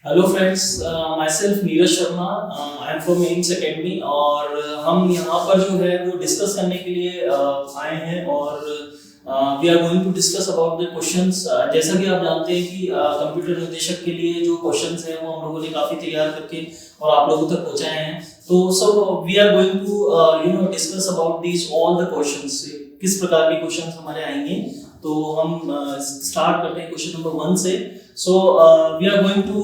Hello friends, my self Neeraj Sharma. I am from AIIMS academy और हम यहाँ पर जो है वो डिस्कस करने के लिए आए हैं और we are going to discuss about the questions. जैसा कि आप जानते हैं कि कंप्यूटर निर्देशक के लिए जो क्वेश्चंस हैं वो हम लोगों ने काफ़ी तैयार करके और आप लोगों तक पहुँचाए हैं। तो सब we are going to discuss about these all the questions. किस प्रकार के क्वेश्चंस हमारे आएंगे, तो हम स्टार्ट करते हैं क्वेश्चन नंबर 1 से। So we are going to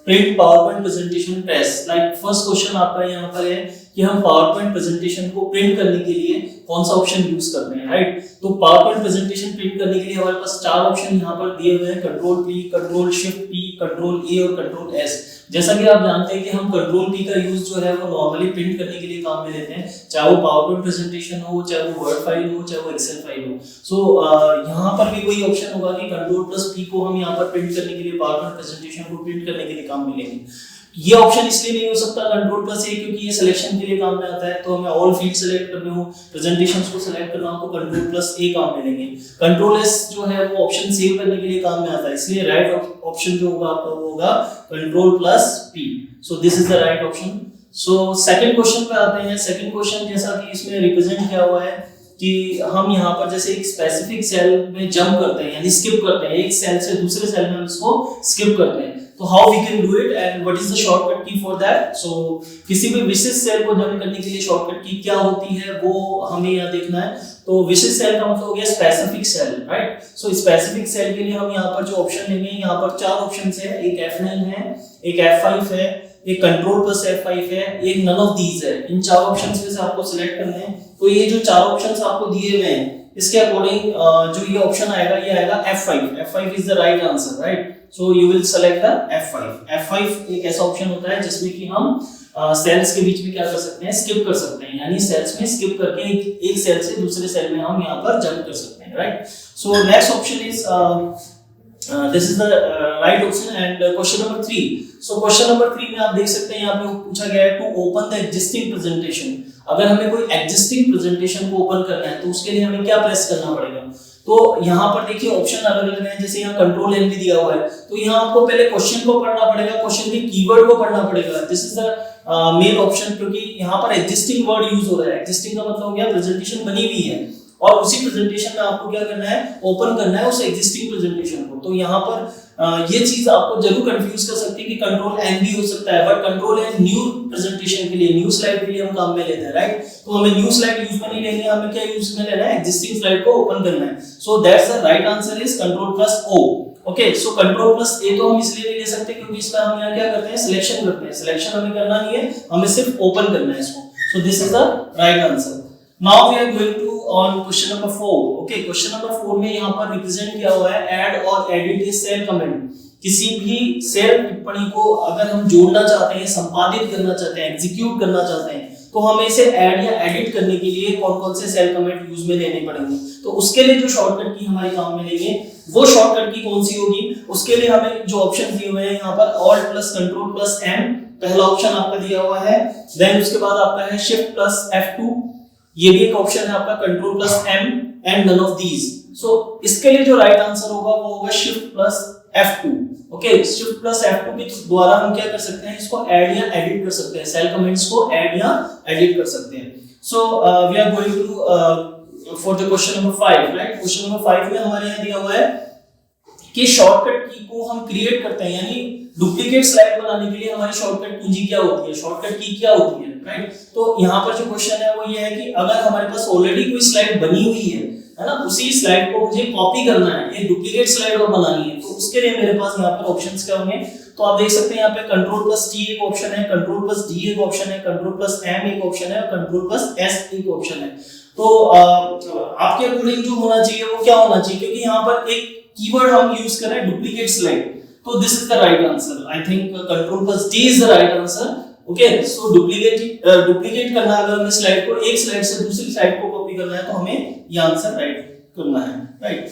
print PowerPoint presentation test. Like first question आपका यहाँ पर है कि हम PowerPoint presentation को प्रिंट करने के लिए कौन सा ऑप्शन यूज करते हैं, राइट? तो PowerPoint presentation प्रिंट करने के लिए हमारे पास 4 ऑप्शन यहाँ पर दिए हुए हैं: control P, control shift P, control A और कंट्रोल S। जैसा कि आप जानते हैं कि हम कंट्रोल P का यूज जो है वो नॉर्मली प्रिंट करने के लिए काम में लेते हैं, चाहे वो पावरपॉइंट प्रेजेंटेशन हो, चाहे वो वर्ड फाइल हो, चाहे वो एक्सेल फाइल हो। सो यहाँ पर भी वही ऑप्शन होगा कि कंट्रोल प्लस P को हम यहाँ पर प्रिंट करने के लिए, पावरपॉइंट प्रेजेंटेशन को प्रिंट करने के लिए काम में लेंगे। ये ऑप्शन इसलिए नहीं हो सकता कंट्रोल प्लस ए क्योंकि ये सिलेक्शन के लिए काम में आता है। तो हमें ऑल फील्ड सेलेक्ट करने हो, प्रेजेंटेशंस को सेलेक्ट करना हो तो कंट्रोल प्लस ए काम में लेंगे। कंट्रोल एस जो है वो ऑप्शन सेव करने के लिए काम में आता है, इसलिए राइट ऑप्शन जो होगा आपका वो होगा control plus P. So this is the right option. So second question पे आते हैं। सेकंड क्वेश्चन जैसा कि इसमें रिप्रेजेंट किया हुआ है कि हम यहाँ पर जैसे एक स्पेसिफिक सेल में जंप करते हैं यानी स्किप करते हैं, एक सेल से दूसरे सेल में हम इसको स्किप करते हैं। तो how we can do it and what is the shortcut key for that. So किसी भी विशिष्ट सेल को जंप करने के लिए शॉर्टकट की क्या होती है वो हमें यहाँ देखना है। तो विशिष्ट सेल का मतलब हो गया specific cell, right? So specific cell के लिए हम यहाँ पर जो ऑप्शन लेंगे, यहाँ पर 4 ऑप्शंस है, एक F9 है, एक F5 है, एक कंट्रोल प्लस F5 है, एक नन ऑफ दीज है। इन 4 ऑप्शंस में से आपको सिलेक्ट करना है। तो ये जो 4 ऑप्शंस आपको दिए हुए हैं इसके अकॉर्डिंग जो ये ऑप्शन आएगा ये आएगा F5। F5 is the right answer, right? So you will select the F5। F5 एक ऐसा ऑप्शन होता है जिसमें कि हम सेल्स के बीच में क्या कर सकते हैं, स्किप कर सकते हैं, यानी सेल्स में स्किप करके एक सेल से दूसरे सेल में हम यहाँ पर जंप कर सकते हैं, right? So next option is this is the right option and question number 3. So question number 3 में आप देख सकते हैं यहाँ पे पूछा गया है to open the existing presentation। अगर हमें कोई existing presentation को ओपन करना है तो उसके लिए हमें क्या प्रेस करना पड़ेगा। तो यहाँ पर देखिए ऑप्शन अलग अलग हैं, जैसे यहाँ कंट्रोल एन भी दिया हुआ है। तो यहाँ आपको पहले क्वेश्चन को पढ़ना पड़ेगा, क्वेश्चन के कीवर्ड को पढ़ना पड़ेगा। This is the main option, क्योंकि यहाँ पर एग्जिस्टिंग वर्ड यूज हो रहा है। एग्जिस्टिंग का मतलब हो गया प्रेजेंटेशन बनी हुई है और उसी प्रेजेंटेशन में आपको क्या करना है, ओपन करना है उस एग्जिस्टिंग प्रेजेंटेशन को। तो यहाँ पर ये चीज आपको जरूर कंफ्यूज कर सकती है कि कंट्रोल एन भी हो सकता है, but control N new presentation के लिए, न्यू स्लाइड के लिए हम काम में लेते हैं, राइट? तो हमें न्यू स्लाइड यूज में नहीं लेनी है, हमें क्या यूज में लेना है, एग्जिस्टिंग स्लाइड को ओपन करना है। So that's the right answer is control plus O. Okay, so control plus A तो हम इसलिए नहीं ले सकते क्योंकि इसमें हम यहाँ क्या करते हैं, सिलेक्शन करते हैं। सिलेक्शन हमें करना नहीं है, हमें सिर्फ ओपन करना है इसको। सो this is the right answer. Now we are going to on question number 4. Okay, question number 4 में यहाँ पर रिप्रेजेंट किया हुआ है add और edit a cell comment। किसी भी सेल टिप्पणी को अगर हम जोड़ना चाहते हैं, संपादित करना चाहते हैं, एग्जीक्यूट करना चाहते हैं, तो हमें इसे ऐड या एडिट करने के लिए कौन कौन से सेल कमेंट यूज में लेने पड़ेंगे। तो उसके लिए जो शॉर्टकट की हमारे काम में लेंगे वो शॉर्टकट की कौन सी होगी, उसके लिए हमें जो ऑप्शन दिए हुए हैं यहाँ पर alt plus control plus M, पहला ऑप्शन आपका दिया हुआ है। देन उसके बाद आपका है शिफ्ट प्लस F2, ये भी एक ऑप्शन है आपका, control plus M and none of these. So इसके लिए जो राइट आंसर होगा वो होगा shift plus F2। Okay, shift plus F2 के द्वारा हम क्या कर सकते हैं, इसको ऐड या एडिट कर सकते हैं, सेल कमेंट्स को ऐड या एडिट कर सकते हैं। So we are going to for the question number 5, right? Question number 5 में हमारे यहाँ दिया हुआ है कि शॉर्टकट की को हम क्रिएट करते हैं, यानी डुप्लीकेट स्लाइड बनाने के लिए हमारी शॉर्टकट कुंजी क्या होती है, शॉर्टकट की क्या होती है, राइट? तो यहाँ पर जो क्वेश्चन है वो ये है कि अगर हमारे पास ऑलरेडी कोई स्लाइड बनी हुई है ना, उसी स्लाइड को मुझे कॉपी करना है, एक डुप्लीकेट स्लाइड और बनानी है, तो उसके लिए मेरे पास यहाँ पर ऑप्शंस क्या होंगे। तो आप देख सकते हैं यहाँ पे कंट्रोल प्लस टी एक ऑप्शन है, कंट्रोल प्लस डी एक ऑप्शन है, कंट्रोल प्लस एम एक ऑप्शन है और कंट्रोल प्लस एस एक ऑप्शन है। तो आपके अकॉर्डिंग जो होना चाहिए वो क्या होना चाहिए, क्योंकि यहाँ पर एक कीवर्ड हम यूज कर रहे हैं डुप्लीकेट स्लाइड, तो this is the right answer. I think control plus D is the right answer. Okay, so duplicate करना, अगर हमें स्लाइड को एक स्लाइड से दूसरी स्लाइड को कॉपी करना है तो हमें ये आंसर राइट करना है, राइट?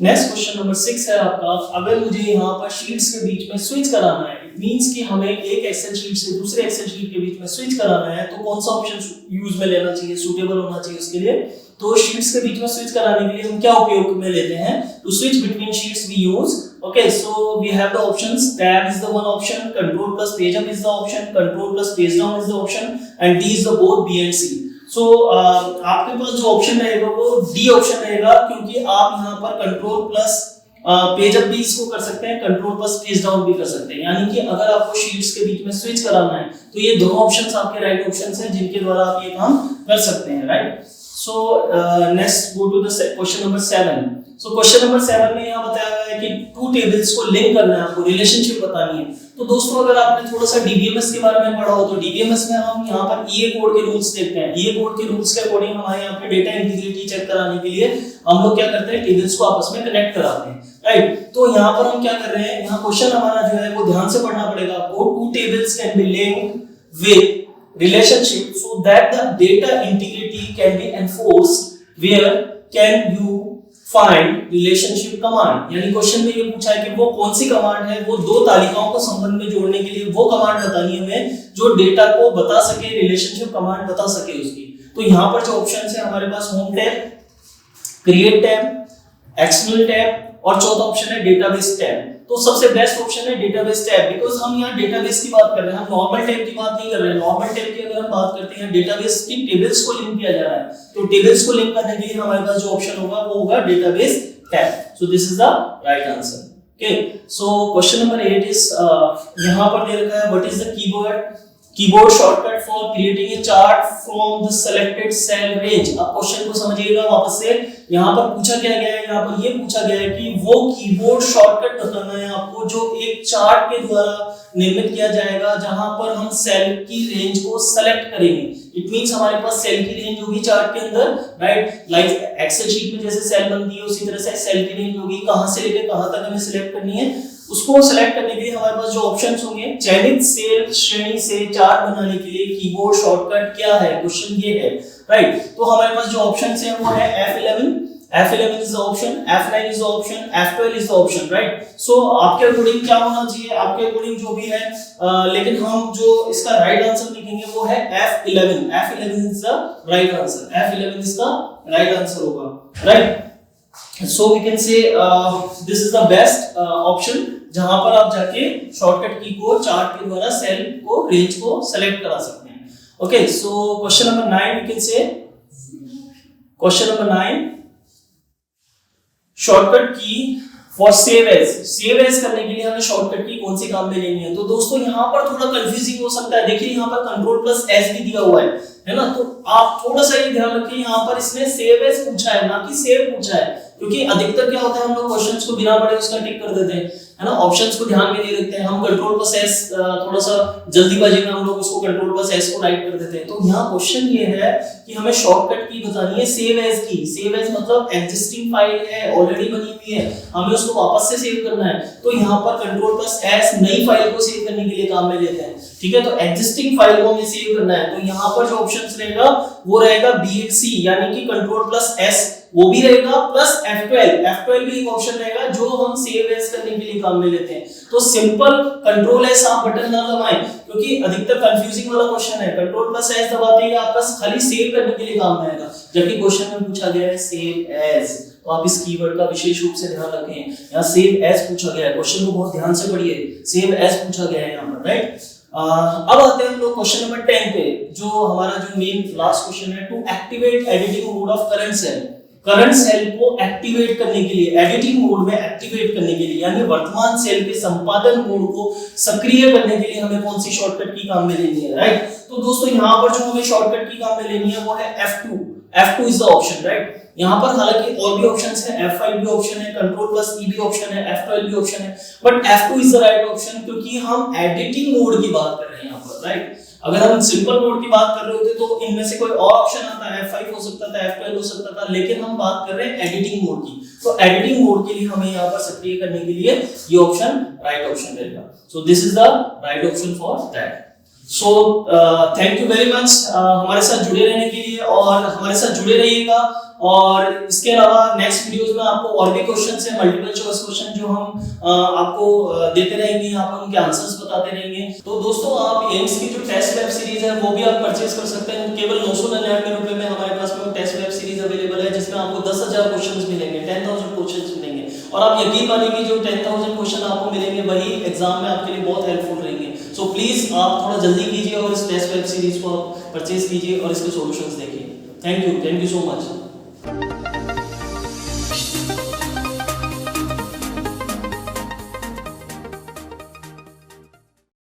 नेक्स्ट क्वेश्चन नंबर 6 है आपका, अगर मुझे यहाँ पर शीट्स के बीच में स्विच कराना है, इट मींस कि हमें एक एक्सेल शीट से दूसरे एक्सेल शीट के बीच में स्विच कराना है, तो कौन सा ऑप्शन यूज में लेना चाहिए, सूटेबल होना चाहिए उसके लिए। तो शीट्स के बीच में स्विच कराने के लिए हम क्या उपयोग में लेते हैं, to switch between sheets we use Okay, so we have the options. Tab is the one option, control plus page up is the option, control plus page down is the option, and D is the both B and C. So आपके पास जो option रहेगा वो D option रहेगा, क्योंकि आप यहाँ पर control plus page up भी इसको कर सकते हैं, कंट्रोल प्लस पेज डाउन भी कर सकते हैं। यानी कि अगर आपको शीट्स के बीच में स्विच कराना है तो ये दोनों ऑप्शंस आपके राइट ऑप्शंस हैं जिनके द्वारा आप ये काम कर सकते हैं, right. So next go to the question number 7। सो क्वेश्चन नंबर 7 में यहाँ बताया गया है कि टू टेबल्स को लिंक करना है, आपको रिलेशनशिप बतानी है। तो दोस्तों अगर आपने थोड़ा सा डीबीएमएस के बारे में पढ़ा हो तो डीबीएमएस में हम यहाँ पर ईए कोड के रूल्स देखते हैं। ईए कोड के रूल्स के अकॉर्डिंग हमारे यहाँ पे डेटा इंटीग्रिटी चेक कराने के लिए हम लोग क्या करते हैं, टेबल्स को आपस में कनेक्ट कराते हैं, राइट। तो यहाँ पर हम क्या कर रहे हैं, यहाँ क्वेश्चन हमारा जो है वो ध्यान से पढ़ना पड़ेगा आपको। Two tables can be linked with relationship so that the data integrity can be enforced, where can you find relationship command. यानी क्वेश्चन में ये पूछा है कि वो कौन सी कमांड है, वो दो तालिकाओं को संबंध में जोड़ने के लिए वो कमांड बतानी है हमें जो डेटा को बता सके, रिलेशनशिप कमांड बता सके उसकी। तो यहाँ पर जो ऑप्शन है हमारे पास home tab, create tab, external tab और चौथा ऑप्शन है डेटाबेस टैब। तो सबसे बेस्ट ऑप्शन है डेटाबेस टैब, बिकॉज हम यहाँ डेटाबेस की बात कर रहे हैं, हम नॉर्मल टैब की बात नहीं कर रहे हैं। नॉर्मल टैब की अगर हम बात करते हैं, डेटाबेस की टेबल्स को लिंक किया जा रहा है, तो टेबल्स को लिंक करने के लिए हमारे पास जो ऑप्शन होगा वो होगा database tab. So this is the right answer. Okay, so question number 8 is यहाँ पर दे रखा है what is the keyboard shortcut for creating a chart from the selected cell range. अब क्वेश्चन को समझिएगा वापस से। यहाँ पर पूछा क्या गया है, यहाँ पर ये पूछा गया है कि वो कीबोर्ड शॉर्टकट बताना है आपको जो एक चार्ट के द्वारा निर्मित किया जाएगा जहां पर हम सेल की रेंज को सेलेक्ट करेंगे। इट मींस हमारे पास सेल की रेंज होगी चार्ट के अंदर, राइट। लाइक एक्सेल शीट में जैसे सेल बनती है उसी तरह से सेल की रेंज होगी, कहां से लेकर कहां तक हमें सिलेक्ट करनी है। उसको सेलेक्ट करने के लिए हमारे पास जो ऑप्शंस होंगे, चयनित सेल श्रेणी से चार्ट बनाने के लिए कीबोर्ड शॉर्टकट क्या है, क्वेश्चन ये है, राइट। तो हमारे पास जो ऑप्शंस हैं वो है F11 is the option, F9 is the option, F12 is the option, right? So आपके अकॉर्डिंग क्या होना चाहिए, आपके अकॉर्डिंग जो भी है, लेकिन हम जो इसका राइट आंसर लिखेंगे वो है F11 is the right answer, F11 is the right answer होगा, right? So we can say this is the best option जहां पर आप जाके शॉर्टकट की को चार्ट के द्वारा सेल को रेंज को सेलेक्ट करा सकते हैं। Okay, so question number 9 we can say, question number 9, shortcut key for save as करने के लिए हमें शॉर्टकट की कौन सी काम में लेनी है। तो दोस्तों यहाँ पर थोड़ा कंफ्यूजिंग हो सकता है। देखिए यहाँ पर कंट्रोल प्लस एस भी दिया हुआ है ना, तो आप थोड़ा सा ये ध्यान रखिए, यहाँ पर इसने सेव एज पूछा है ना कि सेव पूछा है, क्योंकि अधिकतर क्या होता है हम लोग क्वेश्चंस को बिना पढ़े उसका टिक कर देते हैं, है ना, ऑप्शंस को ध्यान में नहीं रखते हैं। हम कंट्रोल प्लस एस थोड़ा सा जल्दीबाजी में हम लोग उसको कंट्रोल प्लस एस को राइट कर देते हैं। तो यहाँ क्वेश्चन ये है कि हमें शॉर्टकट की बतानी है सेव एज की। सेव एज मतलब एग्जिस्टिंग फाइल है, ऑलरेडी बनी हुई है, हमें उसको वापस से सेव करना है। तो यहाँ पर कंट्रोल प्लस एस नई फाइल को सेव करने के लिए काम में लेते हैं, ठीक है। तो एग्जिस्टिंग फाइल को हमें सेव करना है, तो यहाँ पर जो ऑप्शंस रहेगा वो रहेगा BXC, यानी कि कंट्रोल प्लस एस वो भी रहेगा, प्लस F12 भी एक ऑप्शन रहेगा जो हम सेव एज करने के लिए काम में लेते हैं। तो सिंपल कंट्रोल एस आप बटन ना दबाएं, क्योंकि अधिकतर कंफ्यूजिंग वाला क्वेश्चन है। कंट्रोल प्लस एस दबाते ही आप बस खाली सेव करने के लिए काम में आएगा, जबकि क्वेश्चन में पूछा गया है सेव एज। तो आप इस कीवर्ड का विशेष रूप से ध्यान रखें। यहाँ सेव एज पूछा गया है, क्वेश्चन को बहुत ध्यान से पढ़िए, सेव एज पूछा गया है यहाँ पर, राइट। अब आते हैं हम लोग क्वेश्चन नंबर 10 पे, जो हमारा जो मेन लास्ट क्वेश्चन है, to activate editing mode of current cell को एक्टिवेट करने के लिए, एडिटिंग मोड में एक्टिवेट करने के लिए, यानी वर्तमान सेल के संपादन मोड को सक्रिय करने के लिए हमें कौन सी शॉर्टकट की काम में लेनी है, राइट। तो दोस्तों यहाँ पर जो हमें शॉर्टकट की काम में लेनी है वो है F2 is the option, right. यहाँ पर हालांकि और भी ऑप्शंस हैं, F5 भी ऑप्शन है, कंट्रोल प्लस E भी ऑप्शन है, F12 भी ऑप्शन है, but F2 is the right option, क्योंकि हम एडिटिंग मोड की बात कर रहे हैं यहाँ पर, राइट। अगर हम सिंपल मोड की बात कर रहे होते तो इनमें से कोई और ऑप्शन आता है, F5 हो सकता था, F12 हो सकता था, लेकिन हम बात कर रहे हैं एडिटिंग मोड की। तो एडिटिंग मोड के लिए हमें यहाँ पर सक्रिय करने के लिए ये ऑप्शन राइट ऑप्शन रहेगा। सो this is the right option for that. So thank you very much हमारे साथ जुड़े रहने के लिए, और हमारे साथ जुड़े रहिएगा। और इसके अलावा नेक्स्ट वीडियोस में आपको और भी क्वेश्चंस हैं, मल्टीपल चॉइस क्वेश्चन जो हम आपको देते रहेंगे, यहाँ पर उनके आंसर्स बताते रहेंगे। तो दोस्तों आप एम्स की जो टेस्ट वेब सीरीज है वो भी आप परचेज कर सकते हैं, केवल 999 रुपए में हमारे पास में टेस्ट वेब सीरीज अवेलेबल है, जिसमें आपको 10,000 क्वेश्चंस मिलेंगे, 10,000 क्वेश्चंस मिलेंगे, और आप यकीन मानिए जो 10,000 क्वेश्चन आपको मिलेंगे वही एग्जाम में आपके लिए बहुत हेल्पफुल रहेंगे। सो प्लीज आप थोड़ा जल्दी कीजिए और इस टेस्ट वेब सीरीज को आप परचेज कीजिए और इसके सॉल्यूशंस देखिए। Thank you so much.